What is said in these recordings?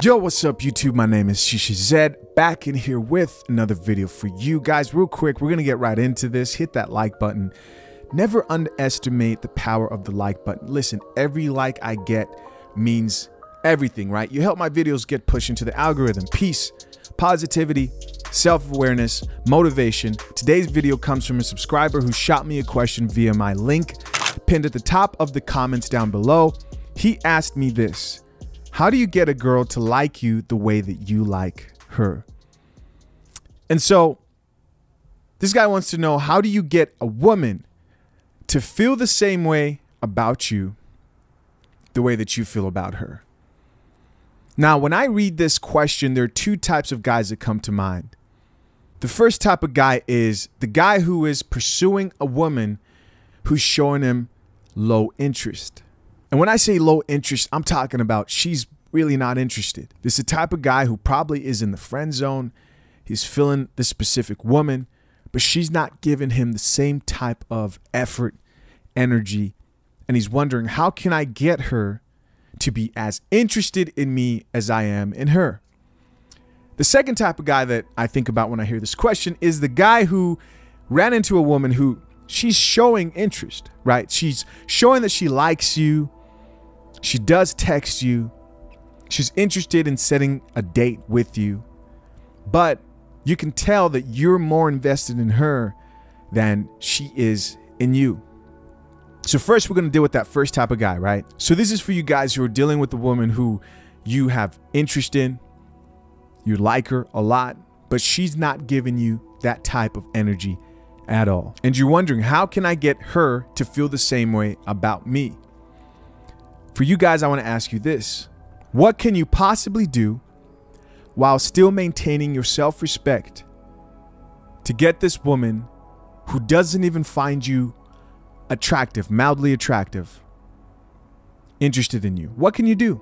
Yo, what's up YouTube? My name is Shishi Zed, back in here with another video for you guys. Real quick, we're gonna get right into this. Hit that like button. Never underestimate the power of the like button. Listen, every like I get means everything, right? You help my videos get pushed into the algorithm. Peace, positivity, self-awareness, motivation. Today's video comes from a subscriber who shot me a question via my link pinned at the top of the comments down below. He asked me this: how do you get a girl to like you the way that you like her? And so this guy wants to know, how do you get a woman to feel the same way about you the way that you feel about her? Now, when I read this question, there are two types of guys that come to mind. The first type of guy is the guy who is pursuing a woman who's showing him low interest. And when I say low interest, I'm talking about she's really not interested. This is the type of guy who probably is in the friend zone. He's feeling the specific woman, but she's not giving him the same type of effort, energy, and he's wondering, how can I get her to be as interested in me as I am in her? The second type of guy that I think about when I hear this question is the guy who ran into a woman who she's showing interest, right? She's showing that she likes you. She does text you. She's interested in setting a date with you, but you can tell that you're more invested in her than she is in you. So first, we're going to deal with that first type of guy, right? So this is for you guys who are dealing with a woman who you have interest in. You like her a lot, but she's not giving you that type of energy at all. And you're wondering, how can I get her to feel the same way about me? For you guys, I want to ask you this: what can you possibly do while still maintaining your self-respect to get this woman who doesn't even find you attractive, mildly attractive, interested in you? What can you do?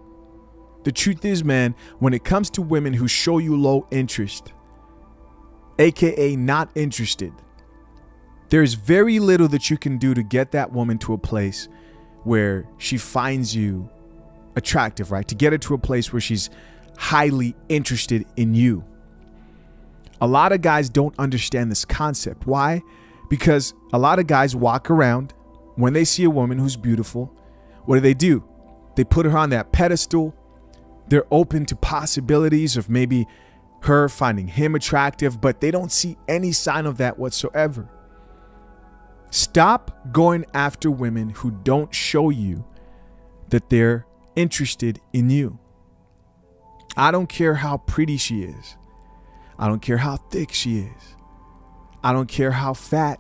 The truth is, man, when it comes to women who show you low interest, aka not interested, there's very little that you can do to get that woman to a place where she finds you attractive, right? To get her to a place where she's highly interested in you. A lot of guys don't understand this concept. Why? Because a lot of guys walk around when they see a woman who's beautiful. What do? They put her on that pedestal. They're open to possibilities of maybe her finding him attractive, but they don't see any sign of that whatsoever. Stop going after women who don't show you that they're interested in you. I don't care how pretty she is. I don't care how thick she is. I don't care how fat,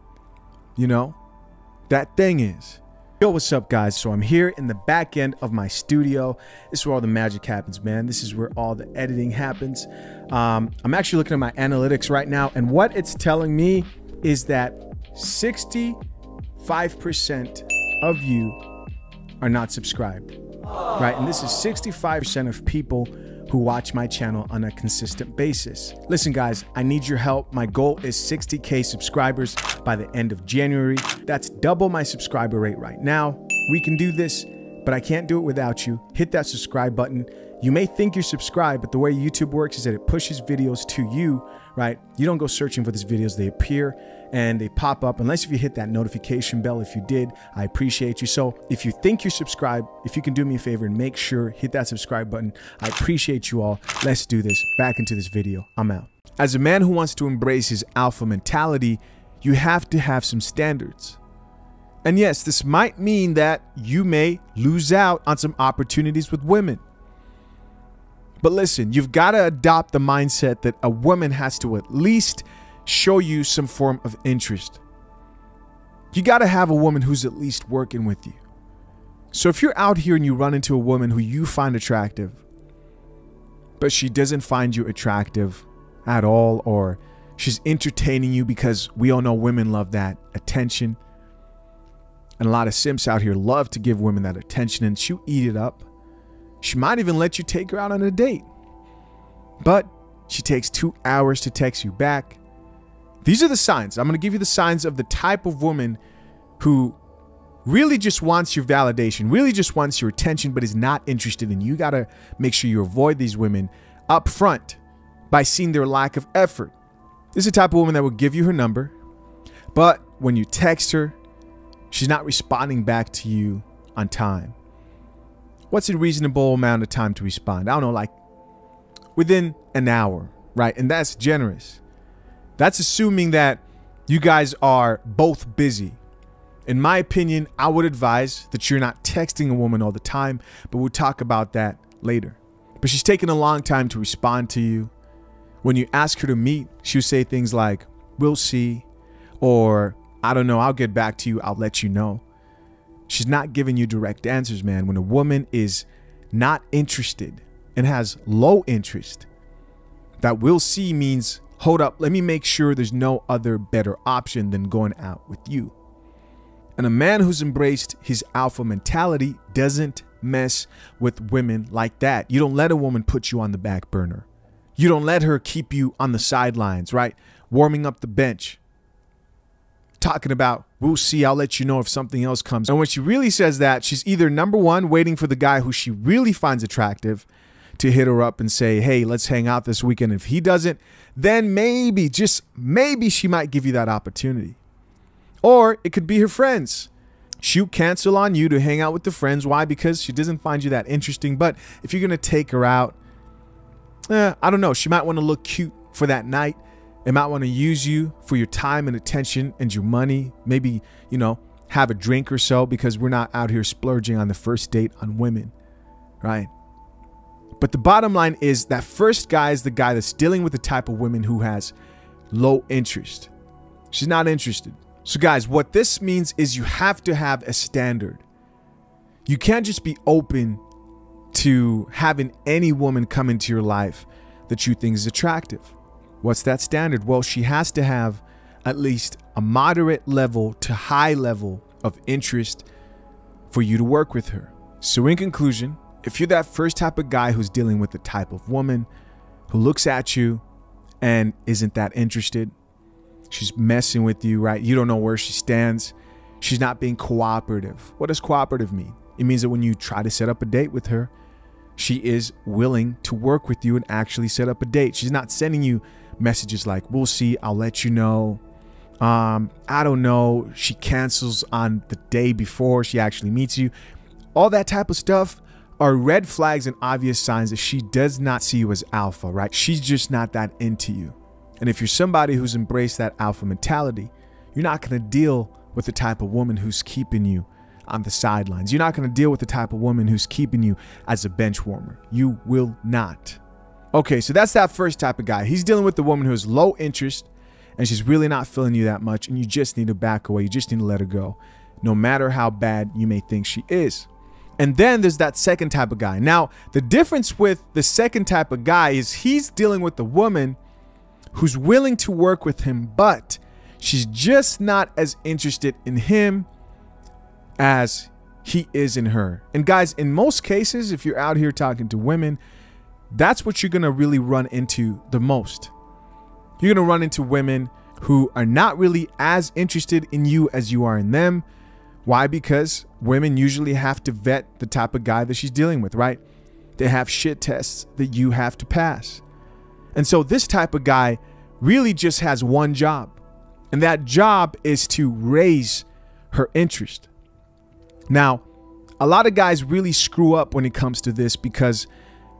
that thing is. Yo, what's up, guys? So I'm here in the back end of my studio. This is where all the magic happens, man. This is where all the editing happens. I'm actually looking at my analytics right now, and what it's telling me is that 65% of you are not subscribed, right? And this is 65% of people who watch my channel on a consistent basis. Listen, guys, I need your help. My goal is 60K subscribers by the end of January. That's double my subscriber rate right now. We can do this, but I can't do it without you. Hit that subscribe button. You may think you're subscribed, but the way YouTube works is that it pushes videos to you, right? You don't go searching for these videos. They appear and they pop up, unless if you hit that notification bell. If you did, I appreciate you. So if you think you're subscribed, if you can do me a favor and make sure, hit that subscribe button. I appreciate you all. Let's do this. Back into this video. I'm out. As a man who wants to embrace his alpha mentality, you have to have some standards. And yes, this might mean that you may lose out on some opportunities with women. But listen, you've got to adopt the mindset that a woman has to at least show you some form of interest. You got to have a woman who's at least working with you. So if you're out here and you run into a woman who you find attractive, but she doesn't find you attractive at all, or she's entertaining you, because we all know women love that attention. And a lot of simps out here love to give women that attention, and she'll eat it up. She might even let you take her out on a date, but she takes 2 hours to text you back. These are the signs. I'm going to give you the signs of the type of woman who really just wants your validation, really just wants your attention, but is not interested in you, you got to make sure you avoid these women up front by seeing their lack of effort. This is the type of woman that will give you her number, but when you text her, she's not responding back to you on time. What's a reasonable amount of time to respond? I don't know, like within an hour, right? And that's generous. That's assuming that you guys are both busy. In my opinion, I would advise that you're not texting a woman all the time, but we'll talk about that later. But she's taking a long time to respond to you. When you ask her to meet, she'll say things like, "We'll see," or "I don't know, I'll get back to you, I'll let you know." She's not giving you direct answers, man. When a woman is not interested and has low interest, that "we'll see" means, hold up, let me make sure there's no other better option than going out with you. And a man who's embraced his alpha mentality doesn't mess with women like that. You don't let a woman put you on the back burner. You don't let her keep you on the sidelines, right? Warming up the bench. Talking about, "We'll see, I'll let you know if something else comes." And when she really says that, she's either, number one, waiting for the guy who she really finds attractive to hit her up and say, "Hey, let's hang out this weekend." If he doesn't, then maybe, just maybe, she might give you that opportunity. Or it could be her friends. She'll cancel on you to hang out with the friends. Why? Because she doesn't find you that interesting. But if you're going to take her out, I don't know. She might want to look cute for that night. It might want to use you for your time and attention and your money. Maybe, you know, have a drink or so, because we're not out here splurging on the first date on women, right? But the bottom line is that first guy is the guy that's dealing with the type of women who has low interest. She's not interested. So guys, what this means is you have to have a standard. You can't just be open to having any woman come into your life that you think is attractive. What's that standard? Well, she has to have at least a moderate level to high level of interest for you to work with her. So in conclusion, if you're that first type of guy who's dealing with the type of woman who looks at you and isn't that interested, she's messing with you, right? You don't know where she stands. She's not being cooperative. What does cooperative mean? It means that when you try to set up a date with her, she is willing to work with you and actually set up a date. She's not sending you messages like, "We'll see, I'll let you know." I don't know. She cancels on the day before she actually meets you. All that type of stuff are red flags and obvious signs that she does not see you as alpha, right? She's just not that into you. And if you're somebody who's embraced that alpha mentality, you're not going to deal with the type of woman who's keeping you on the sidelines. You're not going to deal with the type of woman who's keeping you as a bench warmer. You will not. Okay, so that's that first type of guy. He's dealing with the woman who has low interest and she's really not feeling you that much, and you just need to back away. You just need to let her go, no matter how bad you may think she is. And then there's that second type of guy. Now, the difference with the second type of guy is he's dealing with the woman who's willing to work with him, but she's just not as interested in him as he is in her. And guys, in most cases, if you're out here talking to women, that's what you're going to really run into the most. You're going to run into women who are not really as interested in you as you are in them. Why? Because women usually have to vet the type of guy that she's dealing with, right? They have shit tests that you have to pass. And so this type of guy really just has one job, and that job is to raise her interest. Now, a lot of guys really screw up when it comes to this because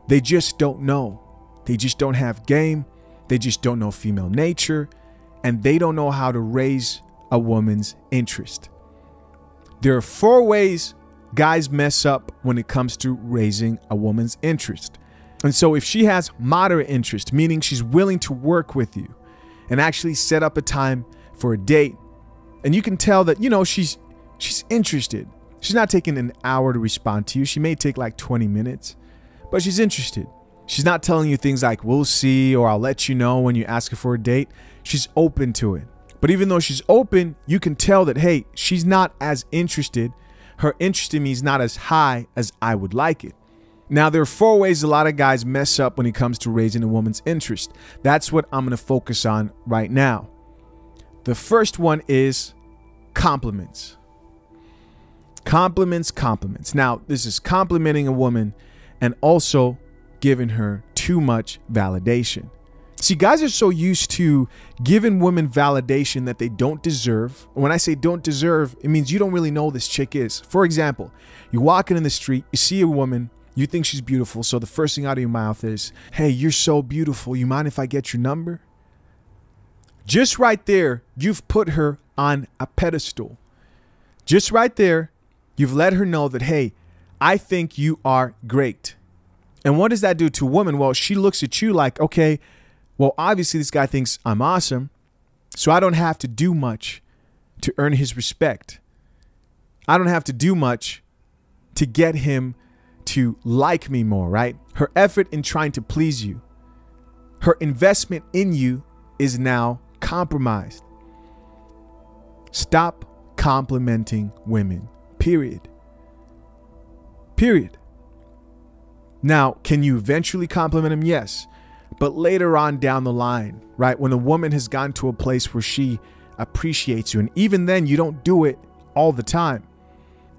they just don't know. They just don't have game. They just don't know female nature, and they don't know how to raise a woman's interest. There are 4 ways guys mess up when it comes to raising a woman's interest. And so if she has moderate interest, meaning she's willing to work with you and actually set up a time for a date, and you can tell that, you know, she's interested. She's not taking an hour to respond to you. She may take like 20 minutes, but she's interested. She's not telling you things like, "We'll see," or "I'll let you know" when you ask her for a date. She's open to it. But even though she's open, you can tell that, hey, she's not as interested. Her interest in me is not as high as I would like it. Now, there are 4 ways a lot of guys mess up when it comes to raising a woman's interest. That's what I'm going to focus on right now. The first one is compliments. Compliments, compliments. Now, this is complimenting a woman and also giving her too much validation. See, guys are so used to giving women validation that they don't deserve. When I say don't deserve, it means you don't really know who this chick is. For example, you're walking in the street, you see a woman, you think she's beautiful. So the first thing out of your mouth is, hey, you're so beautiful. You mind if I get your number? Just right there, you've put her on a pedestal. Just right there, you've let her know that, hey, I think you are great. And what does that do to a woman? Well, she looks at you like, okay, well, obviously this guy thinks I'm awesome, so I don't have to do much to earn his respect. I don't have to do much to get him to like me more, right? Her effort in trying to please you, her investment in you is now compromised. Stop complimenting women, period. Period. Now, can you eventually compliment them? Yes. But later on down the line, right, when a woman has gotten to a place where she appreciates you, and even then you don't do it all the time.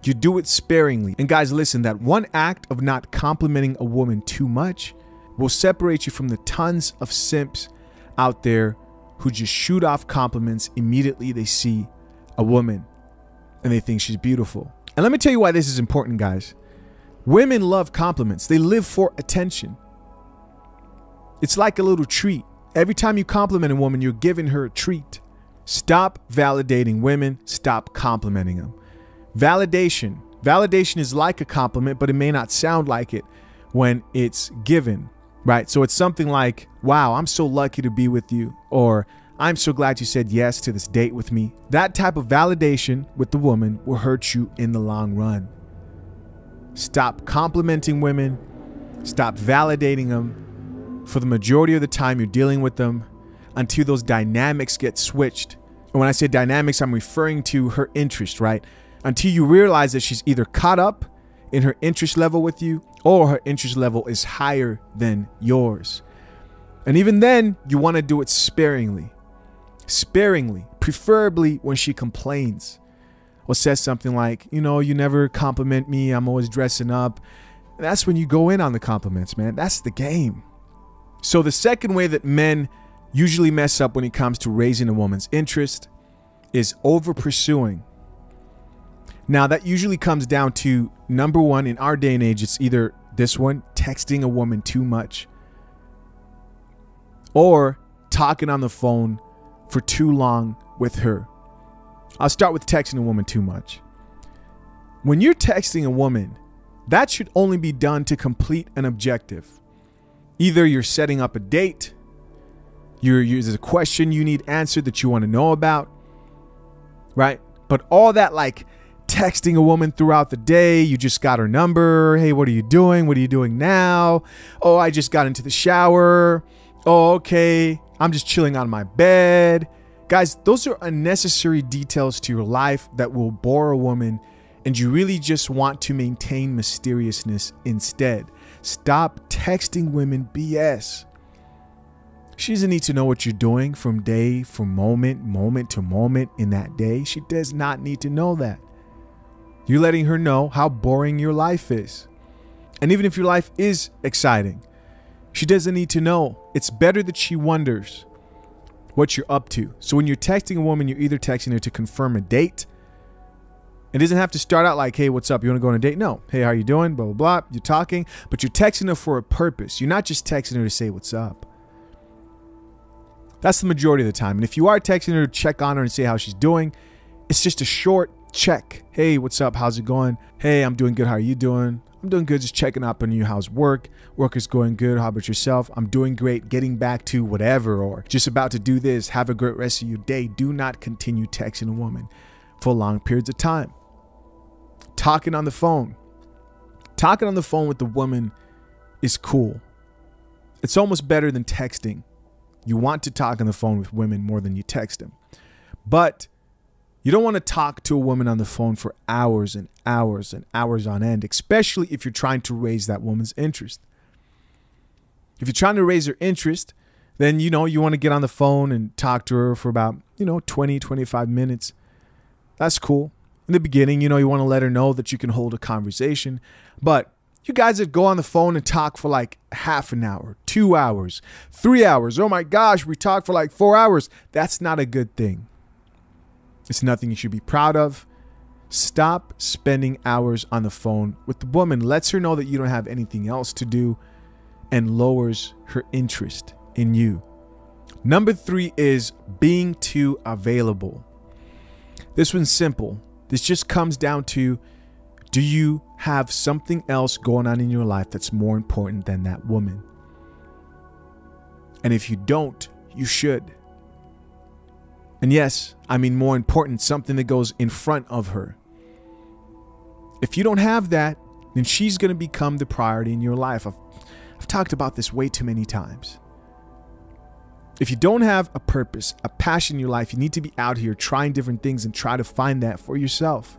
You do it sparingly. And guys, listen, that one act of not complimenting a woman too much will separate you from the tons of simps out there who just shoot off compliments immediately they see a woman and they think she's beautiful. And let me tell you why this is important, guys. Women love compliments. They live for attention. It's like a little treat. Every time you compliment a woman, you're giving her a treat. Stop validating women. Stop complimenting them. Validation is like a compliment, but it may not sound like it when it's given, right? So it's something like, wow, I'm so lucky to be with you, or I'm so glad you said yes to this date with me. That type of validation with the woman will hurt you in the long run. Stop complimenting women. Stop validating them. For the majority of the time, you're dealing with them until those dynamics get switched. And when I say dynamics, I'm referring to her interest, right? Until you realize that she's either caught up in her interest level with you, or her interest level is higher than yours. And even then, you want to do it sparingly. Sparingly, preferably when she complains or says something like, you know, you never compliment me, I'm always dressing up. That's when you go in on the compliments, man. That's the game. So the second way that men usually mess up when it comes to raising a woman's interest is over-pursuing. Now, that usually comes down to, number one, in our day and age, it's either this one, texting a woman too much, or talking on the phone for too long with her. I'll start with texting a woman too much. When you're texting a woman, that should only be done to complete an objective. Either you're setting up a date, there's a question you need answered that you want to know about, right? But all that like texting a woman throughout the day, you just got her number. Hey, what are you doing? What are you doing now? Oh, I just got into the shower. Oh, okay. I'm just chilling on my bed. Guys, those are unnecessary details to your life that will bore a woman, and you really just want to maintain mysteriousness instead. Stop texting women BS. She doesn't need to know what you're doing from moment to moment in that day. She does not need to know that. You're letting her know how boring your life is. And even if your life is exciting, she doesn't need to know. It's better that she wonders what you're up to. So when you're texting a woman, you're either texting her to confirm a date. It doesn't have to start out like, hey, what's up? You want to go on a date? No. Hey, how are you doing? Blah, blah, blah. You're talking, but you're texting her for a purpose. You're not just texting her to say what's up. That's the majority of the time. And if you are texting her to check on her and say how she's doing, it's just a short check. Hey, what's up? How's it going? Hey, I'm doing good. How are you doing? I'm doing good. Just checking up on you. How's work? Work is going good. How about yourself? I'm doing great. Getting back to whatever, or just about to do this. Have a great rest of your day. Do not continue texting a woman for long periods of time. Talking on the phone. Talking on the phone with the woman is cool. It's almost better than texting. You want to talk on the phone with women more than you text them. But you don't want to talk to a woman on the phone for hours and hours and hours on end, especially if you're trying to raise that woman's interest. If you're trying to raise her interest, then, you want to get on the phone and talk to her for about, 20, 25 minutes. That's cool. In the beginning, you know, you want to let her know that you can hold a conversation, but you guys that go on the phone and talk for like half an hour, 2 hours, 3 hours. Oh my gosh, we talked for like 4 hours. That's not a good thing. It's nothing you should be proud of. Stop spending hours on the phone with the woman. Lets her know that you don't have anything else to do and lowers her interest in you. Number 3 is being too available. This one's simple. This just comes down to, do you have something else going on in your life that's more important than that woman? And if you don't, you should. And yes, I mean more important, something that goes in front of her. If you don't have that, then she's going to become the priority in your life. I've talked about this way too many times. If you don't have a purpose, a passion in your life, you need to be out here trying different things and try to find that for yourself.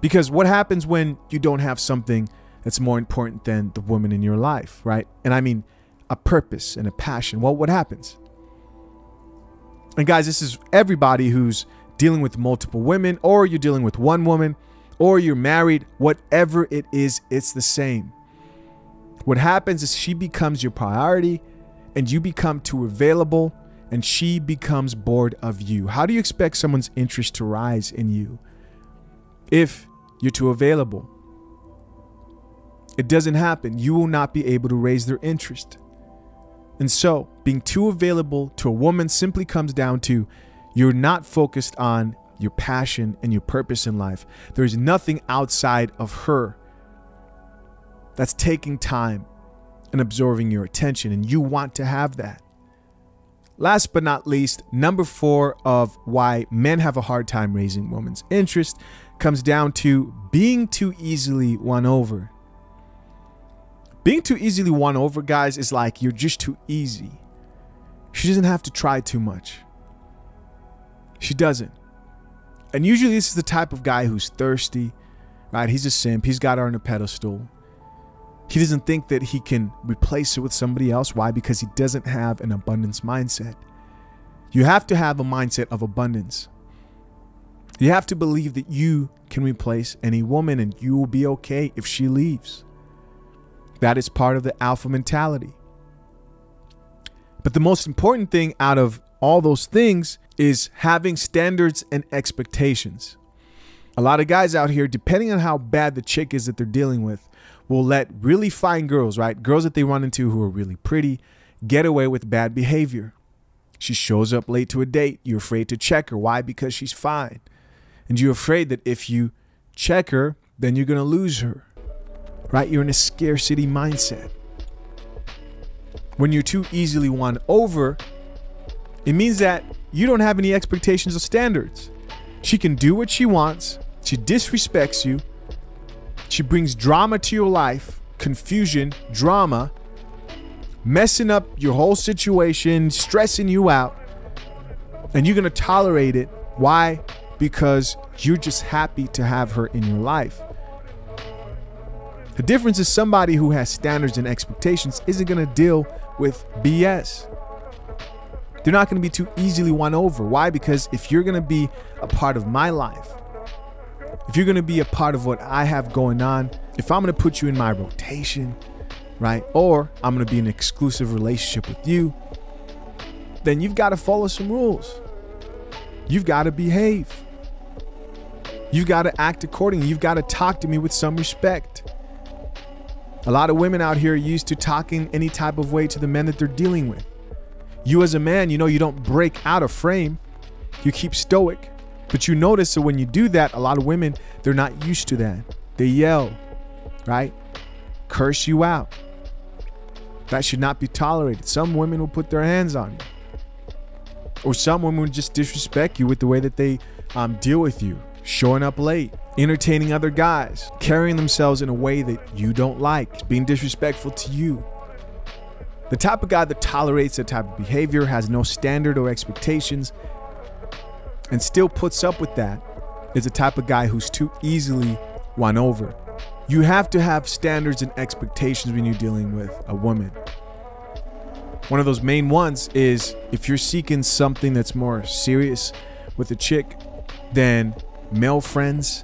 Because what happens when you don't have something that's more important than the woman in your life, right? And I mean a purpose and a passion. Well, what happens? And guys, this is everybody who's dealing with multiple women, or you're dealing with one woman, or you're married, whatever it is, it's the same. What happens is she becomes your priority and you become too available and she becomes bored of you. How do you expect someone's interest to rise in you if you're too available? It doesn't happen. You will not be able to raise their interest. And so being too available to a woman simply comes down to you're not focused on your passion and your purpose in life. There's nothing outside of her that's taking time and absorbing your attention, and you want to have that. Last but not least, number 4 of why men have a hard time raising women's interest comes down to being too easily won over. Being too easily won over, guys, is like you're just too easy. She doesn't have to try too much. She doesn't. And usually this is the type of guy who's thirsty, right? He's a simp. He's got her on a pedestal. He doesn't think that he can replace her with somebody else. Why? Because he doesn't have an abundance mindset. You have to have a mindset of abundance. You have to believe that you can replace any woman and you will be okay if she leaves. That is part of the alpha mentality. But the most important thing out of all those things is having standards and expectations. A lot of guys out here, depending on how bad the chick is that they're dealing with, will let really fine girls, right? Girls that they run into who are really pretty, get away with bad behavior. She shows up late to a date. You're afraid to check her. Why? Because she's fine. And you're afraid that if you check her, then you're going to lose her, right? You're in a scarcity mindset. When you're too easily won over, it means that you don't have any expectations or standards. She can do what she wants. She disrespects you. She brings drama to your life, confusion, drama, messing up your whole situation, stressing you out, and you're going to tolerate it. Why? Because you're just happy to have her in your life. The difference is somebody who has standards and expectations isn't going to deal with BS. They're not going to be too easily won over. Why? Because if you're going to be a part of my life, if you're going to be a part of what I have going on, if I'm going to put you in my rotation, right? Or I'm going to be in an exclusive relationship with you, then you've got to follow some rules. You've got to behave. You've got to act accordingly. You've got to talk to me with some respect. A lot of women out here are used to talking any type of way to the men that they're dealing with. You as a man, you know, you don't break out of frame. You keep stoic. But you notice that when you do that, a lot of women, they're not used to that. They yell, right? Curse you out. That should not be tolerated. Some women will put their hands on you. Or some women will just disrespect you with the way that they deal with you. Showing up late, entertaining other guys, carrying themselves in a way that you don't like, being disrespectful to you. The type of guy that tolerates that type of behavior, has no standard or expectations, and still puts up with that is the type of guy who's too easily won over. You have to have standards and expectations when you're dealing with a woman. One of those main ones is if you're seeking something that's more serious with a chick, then male friends,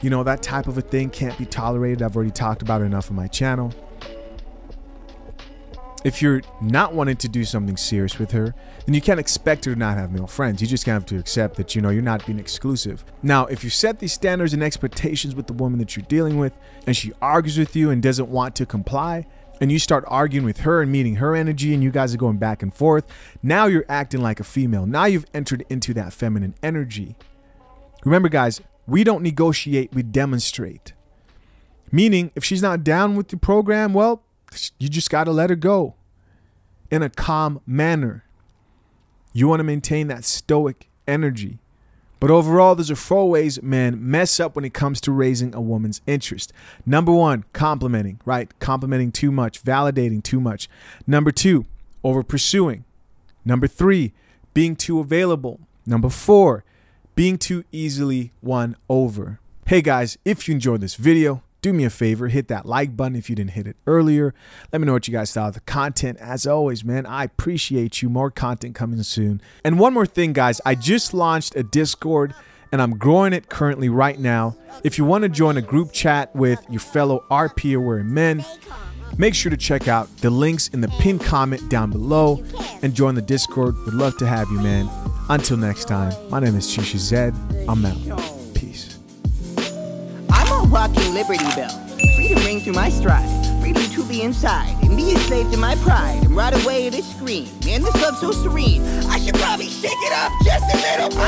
you know, that type of a thing can't be tolerated. I've already talked about it enough on my channel. If you're not wanting to do something serious with her, then you can't expect her to not have male friends. You just have to accept that, you know, you're not being exclusive. Now, if you set these standards and expectations with the woman that you're dealing with, and she argues with you and doesn't want to comply, and you start arguing with her and meeting her energy, and you guys are going back and forth, now you're acting like a female. Now you've entered into that feminine energy. Remember, guys, we don't negotiate, we demonstrate. Meaning, if she's not down with the program, well, you just got to let her go in a calm manner. You want to maintain that stoic energy. But overall, there's 4 ways men mess up when it comes to raising a woman's interest. Number 1, complimenting, right? Complimenting too much, validating too much. Number 2, over-pursuing. Number 3, being too available. Number 4, being too easily won over. Hey guys, if you enjoyed this video, do me a favor, hit that like button if you didn't hit it earlier. Let me know what you guys thought of the content. As always, man, I appreciate you. More content coming soon. And one more thing, guys, I just launched a Discord and I'm growing it currently right now. If you want to join a group chat with your fellow RP or wearing men, make sure to check out the links in the pinned comment down below and join the Discord. Would love to have you, man. Until next time, my name is Shisha Zed. I'm out. Peace. I'm a walking Liberty Bell. Freedom ring through my stride. Freedom to be inside and be a slave to my pride and ride away to this screen. Man, this love's so serene. I should probably shake it up just a little bit.